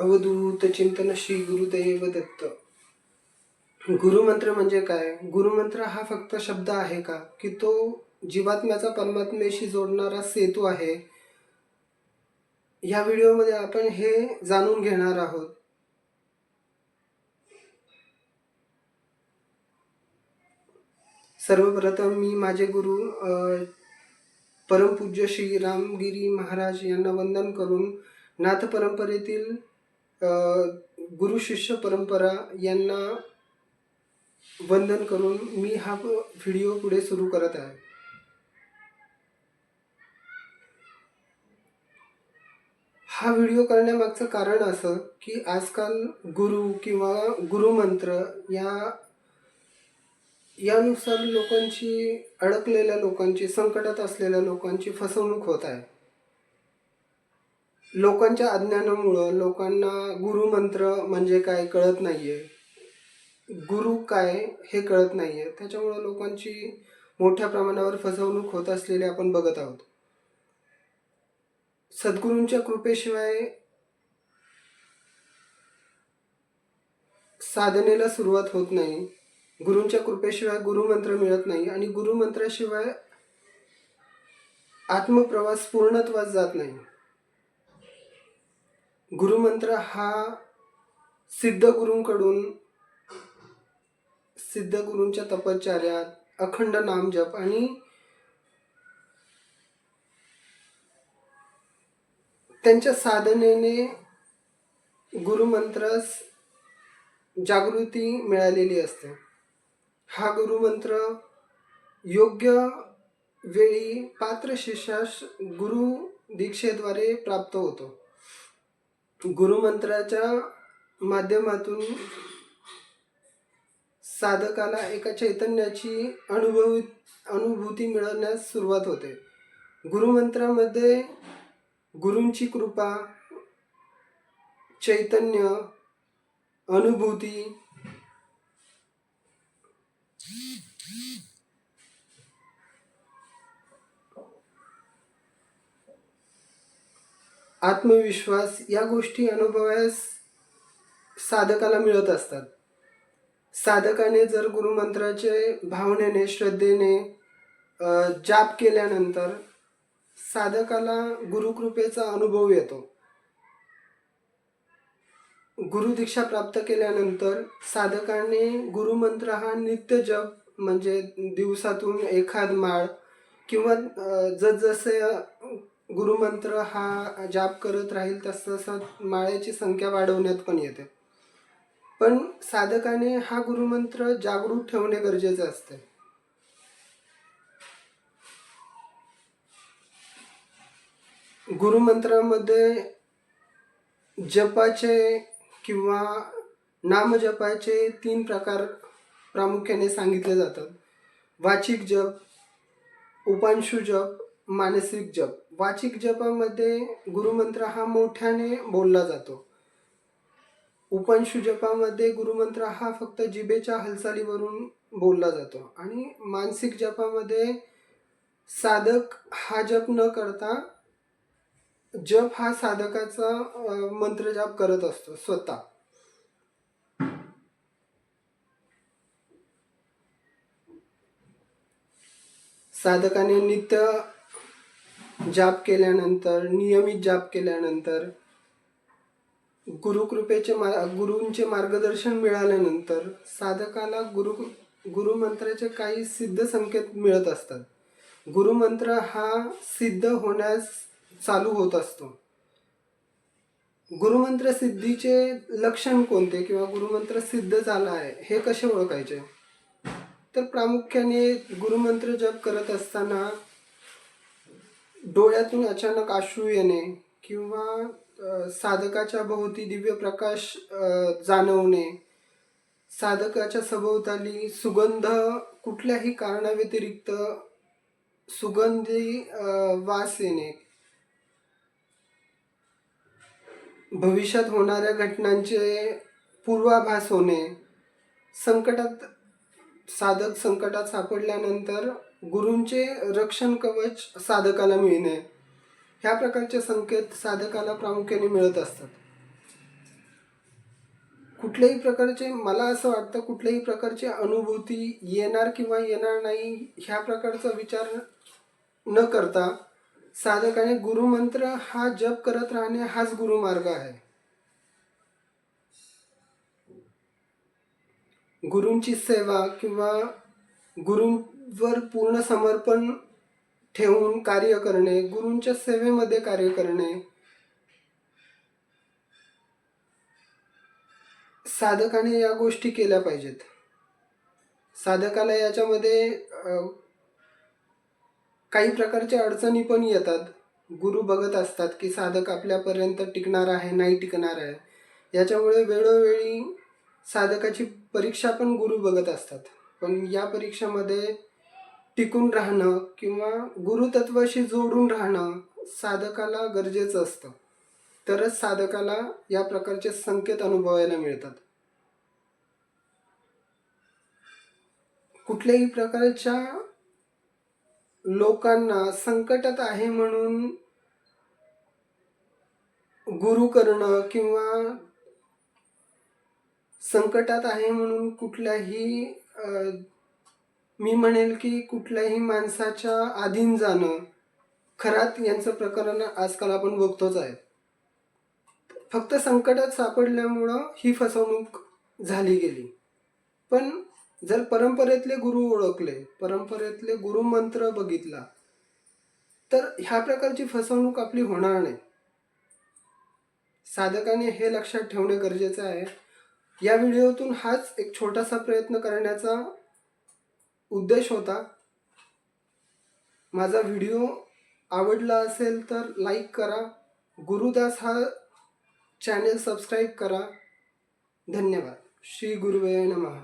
अवधूत चिंतन श्री गुरुदेव दत्त. गुरुमंत्र म्हणजे काय? गुरुमंत्र हा फक्त शब्द आहे का, की तो जीवात्म्याचा परमात्म्याशी जोडणारा सेतू आहे? या व्हिडिओमध्ये आपण हे जाणून घेणार आहोत. सर्वप्रथम मी माझे गुरु परमपूज्य श्री रामगिरी महाराज यांना वंदन करून नाथ परंपरेतील गुरु शिष्य परंपरा यांना वंदन करून मी हा व्हिडिओ पुढे सुरू करत आहे. हा व्हिडिओ करण्यामागचं कारण असं की आजकाल गुरु किंवा गुरुमंत्र यानुसार लोकांची, अडकलेल्या लोकांची, संकटात असलेल्या लोकांची फसवणूक होत आहे. लोकांच्या अज्ञानामुळं लोकांना गुरुमंत्र म्हणजे काय कळत नाहीये, गुरु काय हे कळत नाहीये. त्याच्यामुळं लोकांची मोठ्या प्रमाणावर फसवणूक होत असलेली आपण बघत आहोत. सद्गुरूंच्या कृपेशिवाय साधनेला सुरुवात होत नाही. गुरूंच्या कृपेशिवाय गुरुमंत्र मिळत नाही आणि गुरुमंत्राशिवाय आत्मप्रवास पूर्णत्वास जात नाही. गुरुमंत्र हा सिद्ध गुरूंच्या तपश्चर्यात, अखंड नामजप आणि त्यांच्या साधनेने गुरुमंत्रास जागृती मिळालेली असते. हा गुरुमंत्र योग्य वेळी पात्र शिष्यास गुरु दीक्षेद्वारे प्राप्त होतो. गुरुमंत्राच्या माध्यमातून साधकाला एका चैतन्याची अनुभूती मिळण्यास सुरुवात होते. गुरुमंत्रामध्ये गुरूंची कृपा, चैतन्य, अनुभूती, आत्मविश्वास या गोष्टी अनुभवास साधकाला मिळत असतात. साधकाने जर गुरुमंत्राचे भावनेने, श्रद्धेने जाप केल्यानंतर साधकाला गुरुकृपेचा अनुभव येतो. गुरुदीक्षा प्राप्त केल्यानंतर साधकाने गुरुमंत्र हा नित्य जप, म्हणजे दिवसातून एखाद माळ किंवा जसजसे गुरुमंत्र हा जाप करत राहील तसं माळेची संख्या वाढवण्यात पण येते. पण साधकाने हा गुरुमंत्र जागृत ठेवणे गरजेचे असते. गुरुमंत्रामध्ये जपाचे किंवा नामजपाचे 3 प्रकार प्रामुख्याने सांगितले जातात. वाचिक जप, उपांशु जप, मानसिक जप. वाचिक जपामध्ये गुरुमंत्र हा मोठ्याने बोलला जातो. उपांशु जपामध्ये गुरुमंत्र हा फक्त जिभेच्या हालचालीवरून बोलला जातो. आणि मानसिक जपामध्ये साधक हा जप न करता जप हा साधकाचा मंत्र जाप करत असतो स्वतः. साधकाने नित्य जाप केल्यानंतर, नियमित जाप केल्यानंतर, गुरूंचे मार्गदर्शन मिळाल्यानंतर साधकाला गुरुमंत्राचे काही सिद्ध संकेत मिळत असतात. गुरुमंत्र हा सिद्ध होण्यास चालू होत असतो. गुरुमंत्र सिद्धीचे लक्षण कोणते किंवा गुरुमंत्र सिद्ध झाला आहे हे कसे ओळखायचे? तर प्रामुख्याने गुरुमंत्र जप करत असताना डोळ्यातून अचानक अश्रू येणे किंवा साधकाच्या भोवती दिव्य प्रकाश जाणवणे, साधकाच्या सभोवताली सुगंध, कुठल्याही कारणाव्यतिरिक्त सुगंधी वास येणे, भविष्यात होणाऱ्या घटनांचे पूर्वाभास होणे, साधक संकटात सापडल्यानंतर गुरूंचे रक्षण कवच साधकाला मिळणे, ह्या प्रकारचे संकेत साधकाला प्रामुख्याने मिळत असतात. कुठल्याही प्रकारचे, मला असं वाटतं, कुठल्याही प्रकारची अनुभूती येणार किंवा येणार नाही ह्या प्रकारचा विचार न करता साधकाने गुरुमंत्र हा जप करत राहणे हाच गुरुमार्ग आहे. गुरूंची सेवा किंवा गुरूंवर पूर्ण समर्पण ठेवून कार्य करणे, गुरूंच्या सेवेमध्ये कार्य करणे, साधकाने या गोष्टी केल्या पाहिजेत. साधकाला याच्यामध्ये काही प्रकारच्या अडचणी पण येतात. गुरु बघत असतात की साधक आपल्यापर्यंत टिकणार आहे नाही टिकणार आहे, याच्यामुळे वेळोवेळी साधकाची परीक्षा पण गुरु बघत असतात. पण या परीक्षेमध्ये टिकून राहणं किंवा गुरुतत्वाशी जोडून राहणं साधकाला गरजेचं असतं. तरच साधकाला या प्रकारचे संकेत अनुभवायला मिळतात. कुठल्याही प्रकारच्या लोकांना संकटात आहे म्हणून गुरु करणं किंवा संकटात आहे म्हणून कुठल्याही मी म्हणेल की कुठल्याही माणसाच्या अधीन जाणं, खरात यांचं प्रकरण आजकाल आपण बघतोच आहे. फक्त संकटात सापडल्यामुळं ही फसवणूक झाली गेली. पण जर परंपरेतले गुरु ओळखले, परंपरेतले गुरुमंत्र बघितला, तर ह्या प्रकारची फसवणूक आपली होणार नाही. साधकाने हे लक्षात ठेवणे गरजेचं आहे. या व्हिडिओतून हाच एक छोटासा प्रयत्न करण्याचा उद्देश होता. माझा व्हिडिओ आवडला असेल तर लाईक करा. गुरुदास हा चॅनेल सबस्क्राईब करा. धन्यवाद. श्री गुरुवे नमः.